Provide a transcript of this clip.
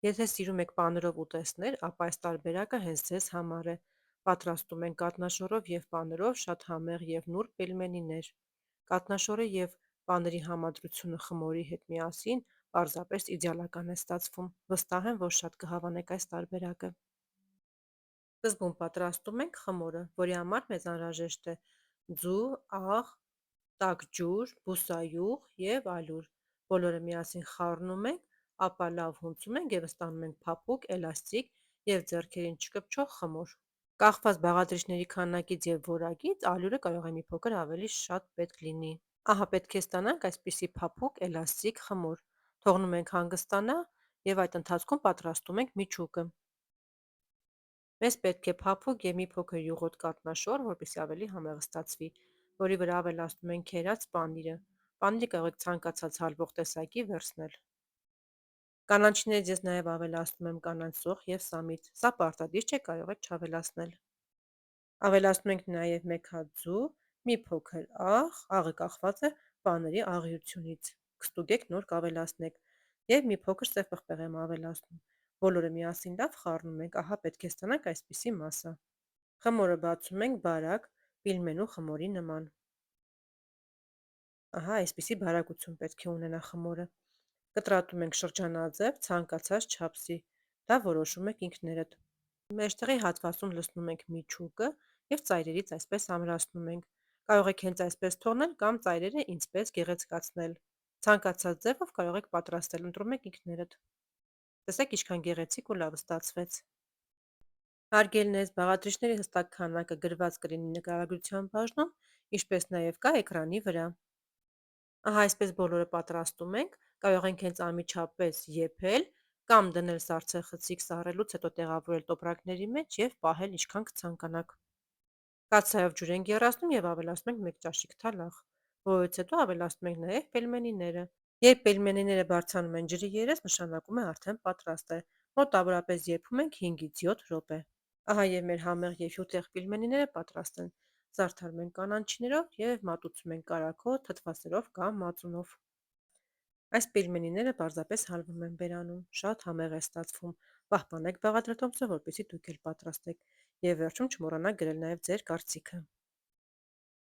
Եթե սիրում եք պանրով ուտեստներ, ապա այս տարբերակը հենց ձեզ համար է։ Պատրաստում ենք կատնաշորով և պանրով շատ համեղ և նուրբ պելմենիներ։ Կատնաշորի և պանրի համադրությունը խմորի հետ միասին պարզապես իդեալական է ստացվում։ Վստահ եմ, որ շատ կհավանեք այս տարբերակը։ Սկզբում պատրաստում ենք խմորը, որի համար մեզ անհրաժեշտ է ձու, աղ, տաք ջուր, բուսայուղ և ալյուր։ Բոլորը միասին խառնում ենք, ապա լավ հունցում ենք և ստանում ենք փափուկ, էլաստիկ և ձեռքերին չկպչող խմոր։ Կախված բաղադրիչների քանակից և որակից, ալյուրը կարող է մի փոքր ավելի շատ պետք լինի։ Ահա պետք է ստանանք այսպիսի փափուկ, էլաստիկ խմոր։ Թողնում ենք հանգստանա և այդ ընթացքում պատրաստում ենք միջուկը։ Մեզ պետք է փափուկ և մի փոքր յուղոտ կատնաշոր, որպեսզի ավելի համեղ ստացվի, որի վրա ավելացնում ենք քերած պանիրը։ Պանիրը կարող եք ցանկացած հալվող տեսակի վերցնել։ Կանաչիներից ես նաև ավելացնում եմ կանաչ սոխ և սամիտ։ Սա պարտադիր չէ, կարող եք չավելացնել։ Ավելացնում ենք նաև 1 հատ ձու, մի փոքր աղ, աղը կախված է պանրի աղյուրությունից, կստուգեք նոր կավելացնեք, և մի փոքր սև պղպեղ եմ ավելացնում։ Բոլորը միասին լավ խառնում ենք, ահա պետք է ստանանք այսպիսի մասա։ Խմորը բացում ենք բարակ, պիլմենու խմորի նման։ Ահա այսպիսի բարակություն պետք է ունենա խմորը։ Կտրատում ենք շրջանաձև ցանկացած չափսի, դա որոշում եք ինքներդ։ Մեջտեղի հատվածում լցնում ենք միջուկը և ծայրերից այսպես ամրացնում ենք։ Կարող եք հենց այսպես թողնել կամ ծայրերը ինձպես գեղեցկացնել։ Ցանկացած ձևով կարող եք պատրաստել, ընտրում եք ինքներդ։ Տեսեք ինչքան գեղեցիկ ու լավ ստացվեց։ Հարգելն ես, բաղադրիչների հստակ քանակը գրված կլինի նկարագրության բաժնում, ինչպես նաև կա էկրանի վրա։ Ահա այսպես բոլորը պատրաստում ենք, կարող ենք հենց անմիջապես եփել կամ դնել սառցեխցիկ սառելուց հետո տեղավորել տոպրակների մեջ և պահել ինչքան կցանկանաք։ Կաթսայով ջուր ենք եռացնում և ավելացնում ենք 1 ճաշիկ թալախ, որից հետո ավելացնում ենք նաև պելմենիները։ Երբ պելմենիները բարձրանում են ջրի երես, նշանակում է արդեն պատրաստ է։ Մոտավորապես եփում ենք 5-ից 7 րոպե։ Ահա և մեր համեղ և հյութեղ պելմենիները պատրաստ են։ Զարդարում ենք կանաչիներով և մատուցում ենք կարագով, թթվասերով կամ մածունով։ Այս պելմենիները պարզապես հալվում են բերանում, շատ համեղ է ստացվում։ Պահպանեք բաղադրատոմսը, որպեսզի դուք էլ պատրաստեք, և վերջում չմոռանաք գրել նաև ձեր կարծիքը։